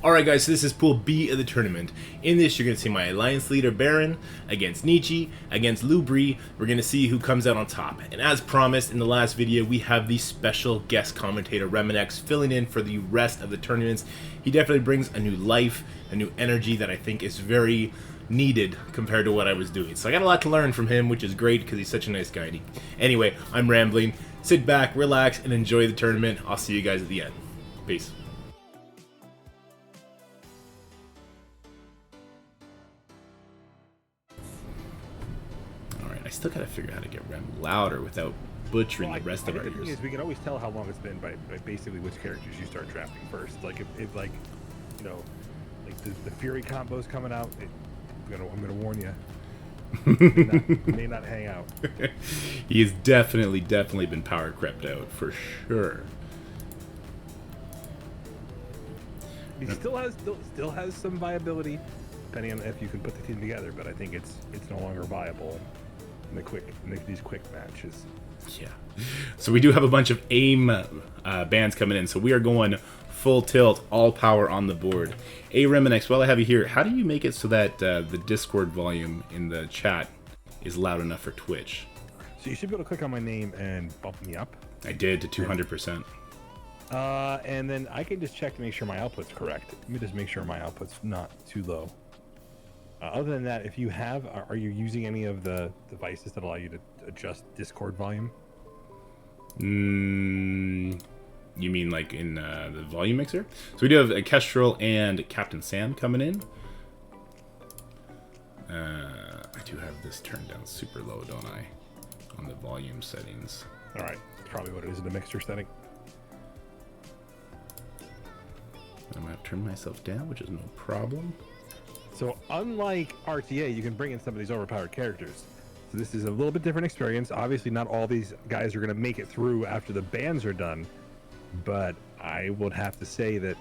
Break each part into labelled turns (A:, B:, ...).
A: Alright guys, so this is Pool B of the tournament. In this, you're going to see my Alliance leader Baron against Nietzsche, against Lubri. We're going to see who comes out on top. And as promised in the last video, we have the special guest commentator REMANX filling in for the rest of the tournaments. He definitely brings a new life, a new energy that I think is very needed compared to what I was doing. So I got a lot to learn from him, which is great because he's such a nice guy. Anyway, I'm rambling. Sit back, relax, and enjoy the tournament. I'll see you guys at the end. Peace. I still gotta figure out how to get Rem louder without butchering the rest of our
B: ears. The thing is, we can always tell how long it's been by basically which characters you start drafting first. Like if like, you know, like the Fury combo's coming out, I'm gonna warn you. May not hang out.
A: He has definitely been power crept out for sure.
B: He still has some viability, depending on if you can put the team together. But I think it's no longer viable in these quick matches.
A: Yeah. So we do have a bunch of aim bands coming in. So we are going full tilt, all power on the board. REMANX, while I have you here, how do you make it so that the Discord volume in the chat is loud enough for Twitch?
B: So you should be able to click on my name and bump me up.
A: I did to 200%.
B: And then I can just check to make sure my output's correct. Let me just make sure my output's not too low. Other than that, if you have, are you using any of the devices that allow you to adjust Discord volume?
A: You mean like in the volume mixer? So we do have a Kestrel and Captain Sam coming in. I do have this turned down super low, don't I? On the volume settings.
B: All right, that's probably what it is in the mixer setting.
A: I might have turned myself down, which is no problem.
B: So unlike RTA, you can bring in some of these overpowered characters. So this is a little bit different experience. Obviously, not all these guys are going to make it through after the bans are done. But I would have to say that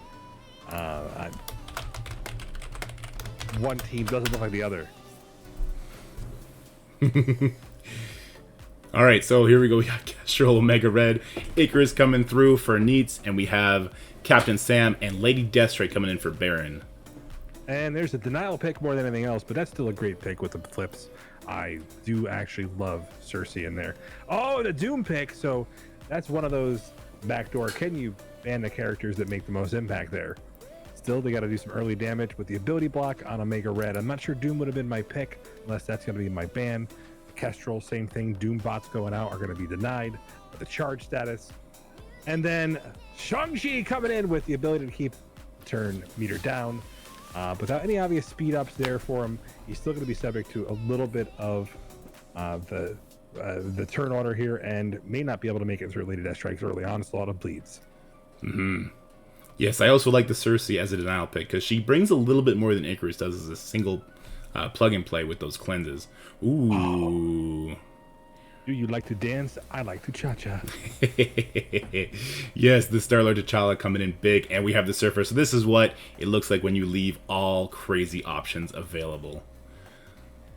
B: one team doesn't look like the other.
A: All right, so here we go. We got Kestrel, Omega Red, Icarus coming through for Neats, and we have Captain Sam and Lady Deathstrike coming in for Baron.
B: And there's a denial pick more than anything else, but that's still a great pick with the flips. I do actually love Cersei in there. Oh, the Doom pick. So that's one of those backdoor. Can you ban the characters that make the most impact there? Still, they got to do some early damage with the ability block on Omega Red. I'm not sure Doom would have been my pick unless that's going to be my ban. Kestrel, same thing. Doom bots going out are going to be denied with the charge status. And then Shang-Chi coming in with the ability to keep turn meter down. Without any obvious speed ups there for him, he's still going to be subject to a little bit of the turn order here and may not be able to make it through Lady Death Strikes early on. It's a lot of bleeds.
A: Yes, I also like the Cersei as a denial pick because she brings a little bit more than Icarus does as a single plug and play with those cleanses. Ooh.
B: Oh. Do you like to dance? I like to cha-cha.
A: Yes, the Star-Lord T'Challa coming in big, and we have the Surfer. So this is what it looks like when you leave all crazy options available.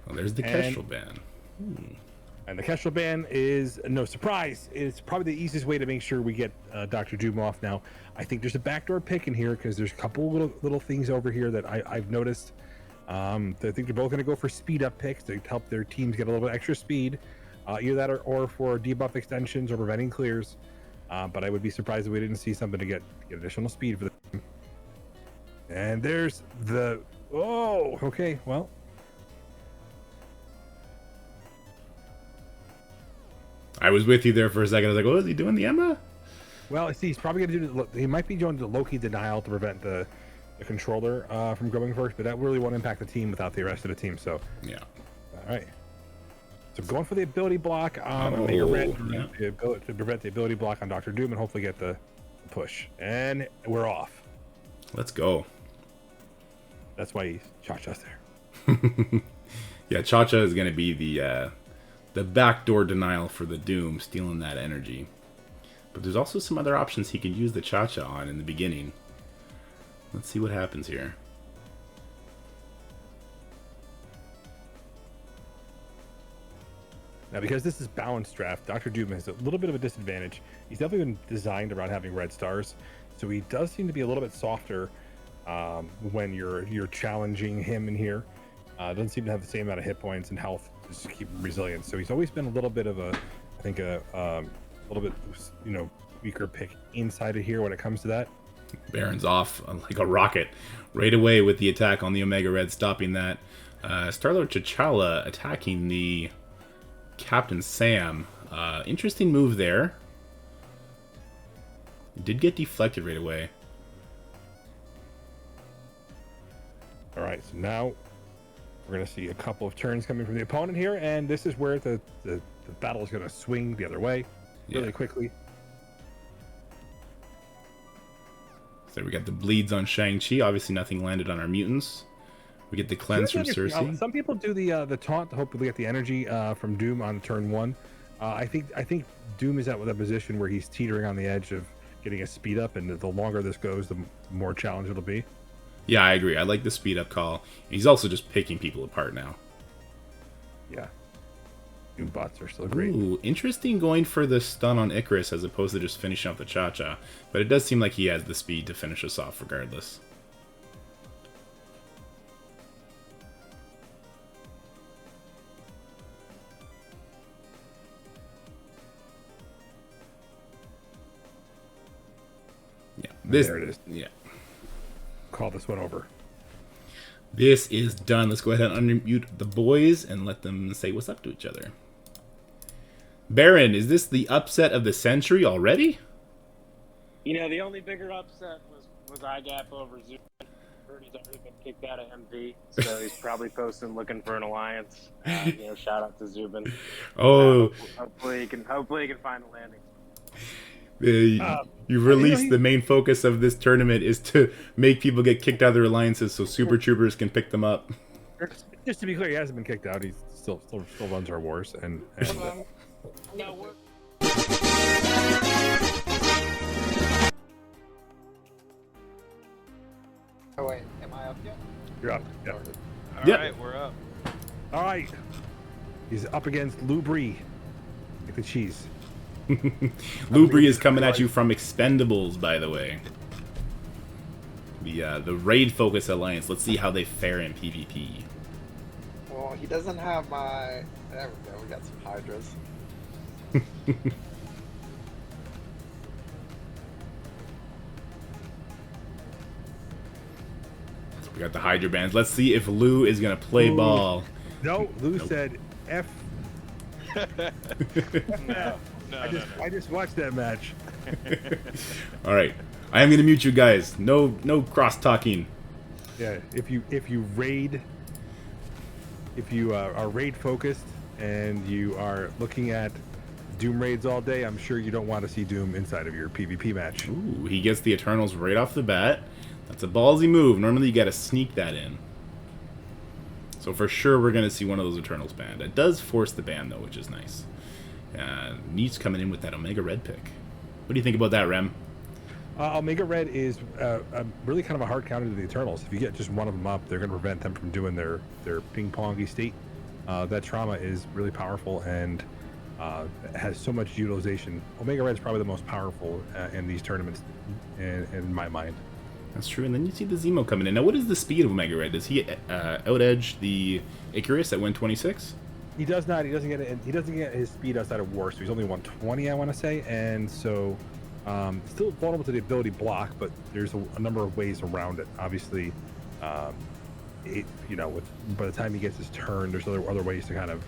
A: Well, there's the Kestrel ban.
B: And the Kestrel ban is no surprise. It's probably the easiest way to make sure we get Dr. Doom off now. I think there's a backdoor pick in here because there's a couple little things over here that I've noticed. I think they're both going to go for speed up picks to help their teams get a little bit extra speed. Either that or for debuff extensions or preventing clears. But I would be surprised if we didn't see something to get additional speed for them. And there's the... Oh, okay, well.
A: I was with you there for a second. I was like, oh, is he doing the Emma?
B: Well, see, he's probably going to do... He might be doing the Loki denial to prevent the controller from going first, but that really won't impact the team without the rest of the team, so...
A: Yeah.
B: All right. So going for the ability block on Omega Red
A: yeah.
B: to prevent the ability block on Dr. Doom and hopefully get the push. And we're off.
A: Let's go.
B: That's why Cha-Cha's there.
A: Yeah, Cha-Cha is going to be the backdoor denial for the Doom, stealing that energy. But there's also some other options he can use the Cha-Cha on in the beginning. Let's see what happens here.
B: Now, because this is balanced draft, Dr. Doom has a little bit of a disadvantage. He's definitely been designed around having red stars, so he does seem to be a little bit softer when you're challenging him in here. Doesn't seem to have the same amount of hit points and health just to keep him resilient. So he's always been a little bit of a, I think a little bit, weaker pick inside of here when it comes to that.
A: Baron's off like a rocket right away with the attack on the Omega Red, stopping that. Starlord T'Challa attacking the Captain Sam. Interesting move there. Did get deflected right away.
B: All right, so now we're going to see a couple of turns coming from the opponent here, and this is where the battle is going to swing the other way really quickly.
A: So we got the bleeds on Shang-Chi. Obviously nothing landed on our mutants. We get the cleanse from Cersei.
B: Some people do the taunt to hopefully get the energy from Doom on turn 1. I think Doom is at a position where he's teetering on the edge of getting a speed up, and the longer this goes, the more challenge it'll be.
A: Yeah, I agree. I like the speed up call. He's also just picking people apart now.
B: Yeah. Doom bots are still great.
A: Ooh, interesting going for the stun on Icarus as opposed to just finishing off the Cha-Cha. But it does seem like he has the speed to finish us off regardless. Yeah,
B: there it is.
A: Yeah.
B: Call this one over.
A: This is done. Let's go ahead and unmute the boys and let them say what's up to each other. Baron, is this the upset of the century already?
C: The only bigger upset was IGAP over Zubin. He's already been kicked out of MV, so he's probably posting looking for an alliance. Shout out to Zubin.
A: Oh,
C: hopefully he can find a landing.
A: You've released the main focus of this tournament is to make people get kicked out of their alliances so Super Troopers can pick them up.
B: Just to be clear, he hasn't been kicked out. He still runs our wars. And
D: Oh wait, am I up yet?
B: You're up. Yep.
E: Alright, we're up.
B: All right. He's up against Lou Bree. Like the cheese.
A: Lubri is coming at you from Expendables, by the way. The raid focus alliance. Let's see how they fare in PvP.
D: Well, he doesn't have my... There we go, we got some Hydras.
A: We got the Hydra bands. Let's see if Lou is going to play ball.
B: No, Lou said F.
E: No.
B: I just watched that match.
A: All right. I am going to mute you guys. No cross-talking.
B: Yeah, if you raid... If you are raid focused and you are looking at Doom raids all day, I'm sure you don't want to see Doom inside of your PvP match.
A: Ooh, he gets the Eternals right off the bat. That's a ballsy move. Normally you got to sneak that in. So for sure we're going to see one of those Eternals banned. It does force the ban though, which is nice. Nietzsche coming in with that Omega Red pick. What do you think about that, Rem?
B: Omega Red is really kind of a hard counter to the Eternals. If you get just one of them up, they're going to prevent them from doing their ping-pongy state. That trauma is really powerful and has so much utilization. Omega Red is probably the most powerful in these tournaments, in my mind.
A: That's true. And then you see the Zemo coming in. Now, what is the speed of Omega Red? Does he out-edge the Icarus at 126?
B: He does not. He doesn't get it. He doesn't get his speed outside of war, so he's only 120, I want to say, and so still vulnerable to the ability block. But there's a number of ways around it. Obviously, by the time he gets his turn, there's other ways to kind of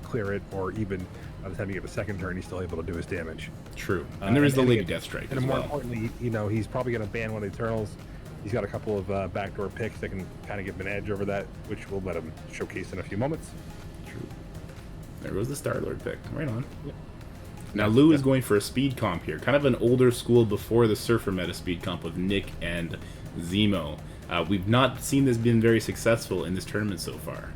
B: clear it, or even by the time you get a second turn, he's still able to do his damage.
A: True. And there is the Lady Deathstrike
B: and
A: as
B: more
A: well.
B: importantly, he's probably going to ban one of the Eternals. He's got a couple of backdoor picks that can kind of give him an edge over that, which we'll let him showcase in a few moments.
A: True. There goes the Star-Lord pick. Right on. Yep. Now Lou is going for a speed comp here. Kind of an older school before the Surfer meta speed comp with Nick and Zemo. We've not seen this been very successful in this tournament so far.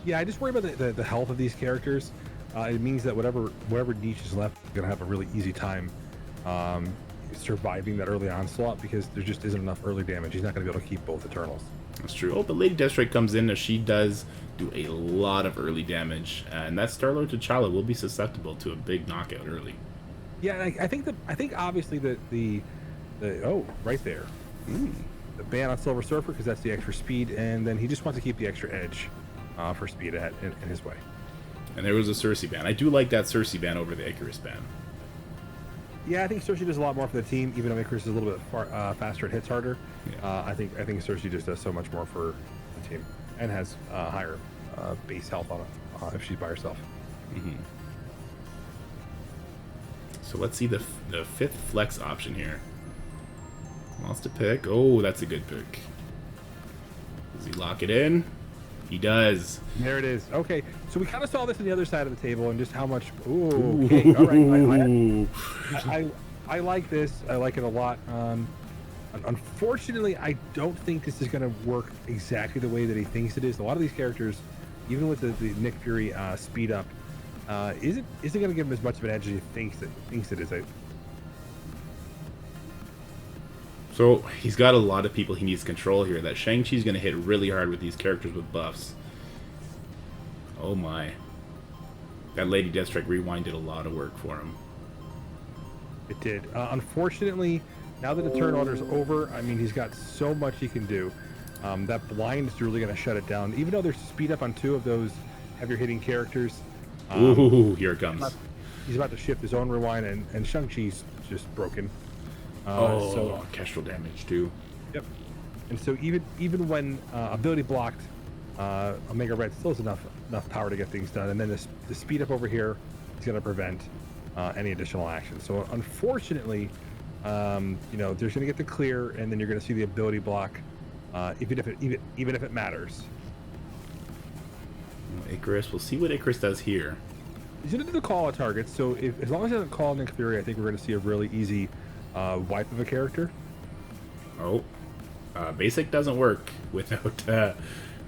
B: Yeah, I just worry about the health of these characters. It means that whatever Nietzsche is left is going to have a really easy time surviving that early onslaught, because there just isn't enough early damage. He's not going to be able to keep both Eternals. That's
A: true. Oh, but Lady Deathstrike comes in, as she does do a lot of early damage, and that Star-Lord T'Challa will be susceptible to a big knockout early.
B: Yeah, I think obviously the oh, right there. the ban on Silver Surfer because that's the extra speed, and then he just wants to keep the extra edge for speed ahead in his way.
A: And there was a Cersei ban. I do like that Cersei ban over the Icarus ban.
B: Yeah, I think Cersei does a lot more for the team, even though Icarus is a little bit faster and hits harder.
A: Yeah.
B: I think Cersei just does so much more for the team and has higher base health on it if she's by herself.
A: Mm-hmm. So let's see the fifth flex option here. Wants to pick. Oh, that's a good pick. Does he lock it in? He does.
B: There it is. Okay, so we kind of saw this on the other side of the table and just how much. Ooh, okay. All right. I like this. I like it a lot. Unfortunately, I don't think this is going to work exactly the way that he thinks it is. A lot of these characters, even with the Nick Fury speed up, isn't going to give him as much of an edge as he thinks it is.
A: So he's got a lot of people he needs to control here. That Shang-Chi's going to hit really hard with these characters with buffs. Oh my. That Lady Deathstrike Rewind did a lot of work for him.
B: It did. Unfortunately, now that the turn order's over, I mean, he's got so much he can do. That blind is really going to shut it down. Even though there's speed up on 2 of those heavier hitting characters.
A: Ooh, here it comes.
B: He's about to shift his own rewind, and Shang-Chi's just broken.
A: So Kestrel damage too.
B: Yep. And so even when ability blocked, Omega Red still has enough power to get things done. And then the speed up over here is going to prevent any additional action. So unfortunately, there's going to get the clear, and then you're going to see the ability block, even if it matters.
A: Icarus. We'll see what Icarus does here.
B: He's going to do the call at targets. So as long as he doesn't call Nick Fury, I think we're going to see a really easy wipe of a character.
A: Oh, basic doesn't work without the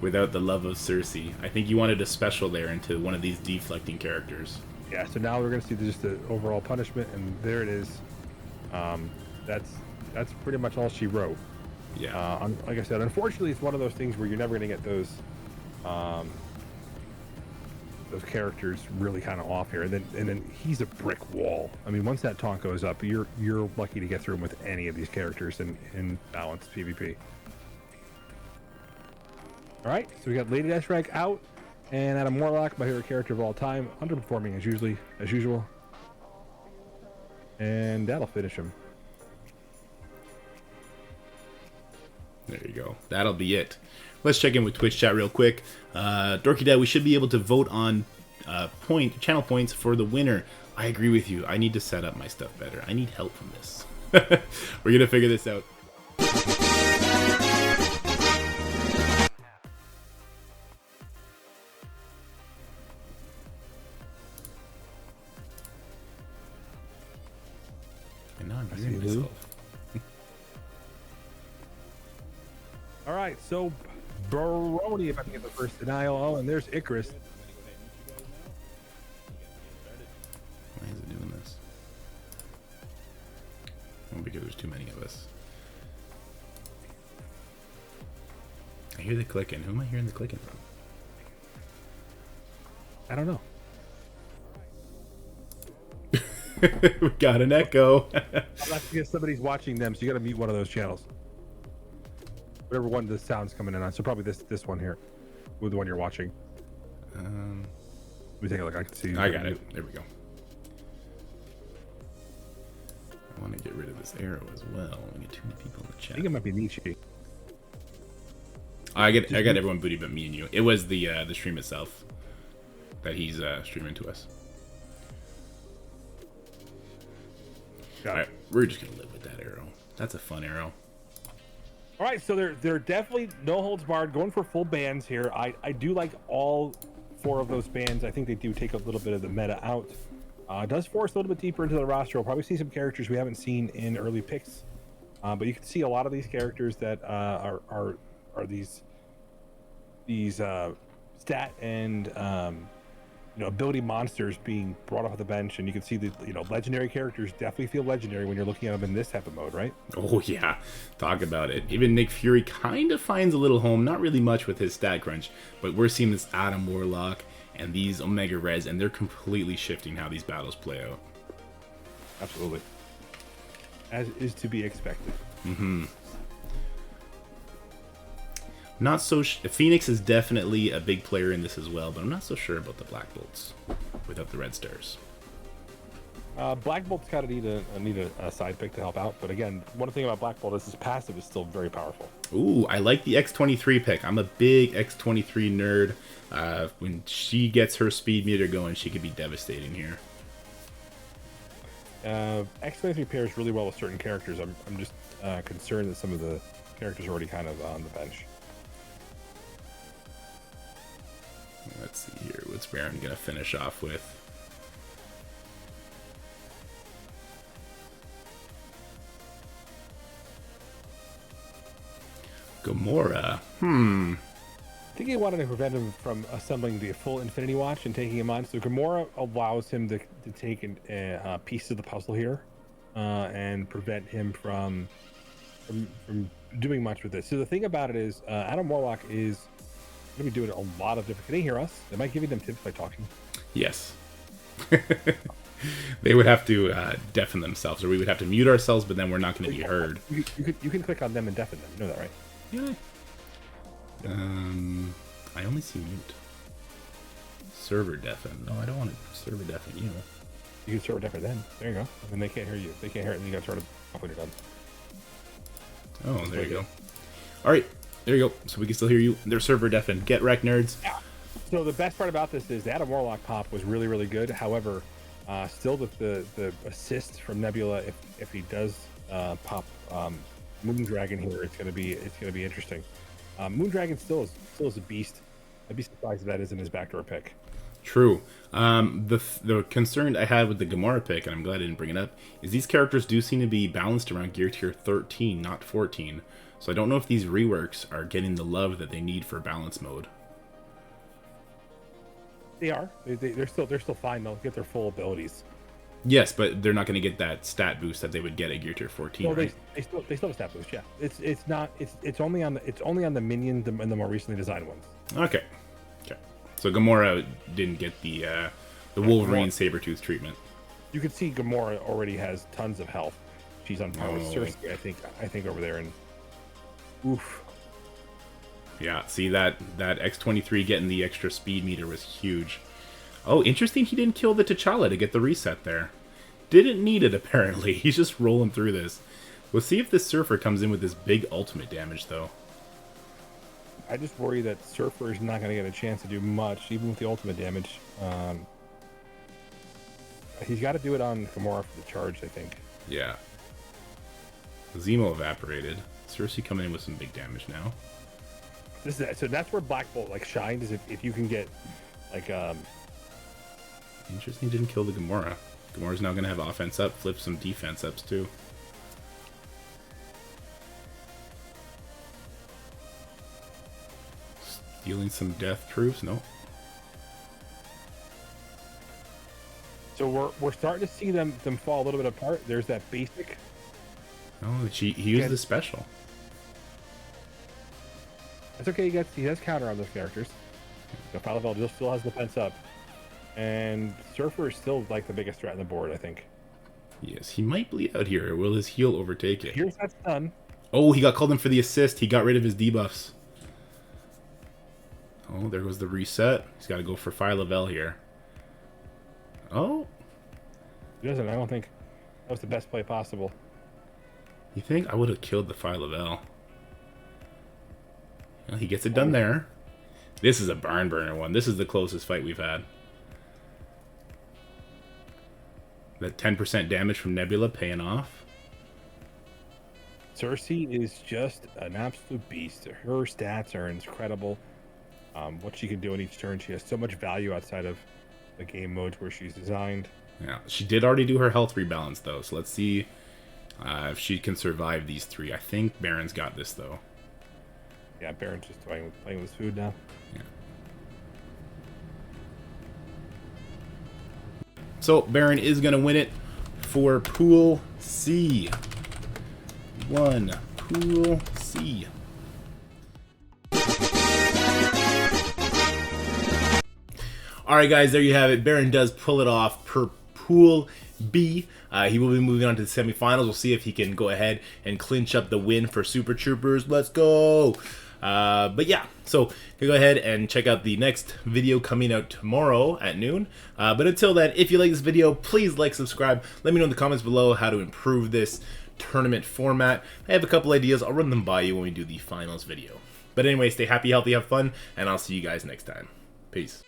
A: love of Cersei. I think you wanted a special there into one of these deflecting characters.
B: Yeah, so now we're going to see just the overall punishment, and there it is. That's pretty much all she wrote.
A: Yeah.
B: Like I said, unfortunately, it's one of those things where you're never going to get those characters really kind of off here, and then he's a brick wall. I mean, once that taunt goes up, you're lucky to get through him with any of these characters in balanced PvP. All right, so we got Lady Deathstrike out, and Adam Warlock, my favorite character of all time, underperforming as usual, and that'll finish him.
A: There you go. That'll be it. Let's check in with Twitch chat real quick. Dorky Dad, we should be able to vote on channel points for the winner. I agree with you. I need to set up my stuff better. I need help from this. We're going to figure this out. And now I'm hearing myself.
B: All right, so Barone, if I can get the first denial. Oh, and there's Icarus.
A: Why is it doing this? Well, because there's too many of us. I hear the clicking. Who am I hearing the clicking from?
B: I don't know.
A: We got an echo.
B: I'll have to guess somebody's watching them, so you got to mute one of those channels. Whatever one the sound's coming in on. So probably this one here, with the one you're watching. Let me take a look. I can see.
A: I got it. There we go. I want to get rid of this arrow as well. We get too many people in the chat.
B: I think it might be Nietzsche.
A: I got everyone booty but me and you. It was the stream itself that he's streaming to us. All right, we're just gonna live with that arrow. That's a fun arrow.
B: All right, so they're definitely no holds barred, going for full bans here. I do like all 4 of those bans. I think they do take a little bit of the meta out. It does force a little bit deeper into the roster. We'll probably see some characters we haven't seen in early picks, but you can see a lot of these characters that are these stat and ability monsters being brought off the bench, and you can see the legendary characters definitely feel legendary when you're looking at them in this type of mode, right?
A: Oh yeah, talk about it. Even Nick Fury kind of finds a little home, not really much with his stat crunch, but we're seeing this Adam Warlock and these Omega Reds, and they're completely shifting how these battles play out.
B: Absolutely, as is to be expected.
A: Not so. Phoenix is definitely a big player in this as well, but I'm not so sure about the Black Bolts without the red stars.
B: Black Bolt's kind of need a side pick to help out, but again, one thing about Black Bolt is his passive is still very powerful.
A: Ooh, I like the X23 pick. I'm a big X23 nerd. When she gets her speed meter going, she could be devastating here.
B: X23 pairs really well with certain characters. I'm just concerned that some of the characters are already kind of on the bench.
A: Let's see here. What's Baron going to finish off with? Gamora.
B: I think he wanted to prevent him from assembling the full Infinity Watch and taking him on. So Gamora allows him to take a piece of the puzzle here and prevent him from doing much with this. So the thing about it is Adam Warlock is going to be doing a lot of different... Can they hear us? Am I giving them tips by talking?
A: Yes. They would have to deafen themselves, or we would have to mute ourselves, but then we're not going to be heard.
B: You can click on them and deafen them. You know that, right?
A: Yeah. I only see mute. Server deafen. No, I don't want to server deafen you.
B: You can server deafen them. There you go. And they can't hear you. They can't hear it, and you got to turn it off when you're done.
A: Oh, there you go. All right. There you go. So we can still hear you. They're server deafen. Get wrecked, nerds.
B: Yeah. So the best part about this is the Adam Warlock pop was really, really good. However, still the assist from Nebula, if he does pop Moondragon here, it's gonna be interesting. Moondragon still is a beast. I'd be surprised if that isn't his backdoor pick.
A: True. The concern I had with the Gamora pick, and I'm glad I didn't bring it up, is these characters do seem to be balanced around gear tier 13, not 14. So I don't know if these reworks are getting the love that they need for balance mode.
B: They are. They're still fine. They'll get their full abilities.
A: Yes, but they're not going to get that stat boost that they would get at gear tier 14.
B: Well,
A: right?
B: they still have a stat boost. Yeah, it's only on the minion and the more recently designed ones.
A: Okay. So Gamora didn't get the Wolverine Sabretooth treatment.
B: You can see Gamora already has tons of health. She's on par with Cersei, I think over there, and oof.
A: Yeah, see that X23 getting the extra speed meter was huge. Oh, interesting he didn't kill the T'Challa to get the reset there. Didn't need it, apparently. He's just rolling through this. We'll see if this Surfer comes in with this big ultimate damage, though.
B: I just worry that Surfer is not going to get a chance to do much, even with the ultimate damage. He's got to do it on Gamora for the charge, I think.
A: Yeah. Zemo evaporated. Cersei coming in with some big damage now.
B: So that's where Black Bolt shined, is if you can get
A: Interesting he didn't kill the Gamora. Gamora's now gonna have offense up, flip some defense ups too. Stealing some death proofs? No.
B: So we're starting to see them fall a little bit apart. There's that basic.
A: Oh, he used the special.
B: That's okay. He has counter on those characters. Palavel still has defense up, and Surfer is still the biggest threat on the board, I think.
A: Yes, he might bleed out here. Will his heal overtake it?
B: Here's that stun.
A: Oh, he got called in for the assist. He got rid of his debuffs. Oh, there goes the reset. He's got to go for Phyla-Vell here. Oh.
B: He doesn't. I don't think that was the best play possible.
A: You think? I would have killed the Phyla-Vell. Well, he gets it done there. This is a barn burner one. This is the closest fight we've had. That 10% damage from Nebula paying off.
B: Cersei is just an absolute beast. Her stats are incredible. What she can do in each turn. She has so much value outside of the game modes where she's designed.
A: Yeah, she did already do her health rebalance though, so let's see if she can survive these three. I think Baron's got this though.
B: Yeah, Baron's just playing with his food now.
A: Yeah. So Baron is gonna win it for Pool C. Pool C. Alright guys, there you have it. Baron does pull it off per Pool B. He will be moving on to the semifinals. We'll see if he can go ahead and clinch up the win for Super Troopers. Let's go! But yeah, so go ahead and check out the next video coming out tomorrow at noon. But until then, if you like this video, please like, subscribe. Let me know in the comments below how to improve this tournament format. I have a couple ideas. I'll run them by you when we do the finals video. But anyway, stay happy, healthy, have fun, and I'll see you guys next time. Peace.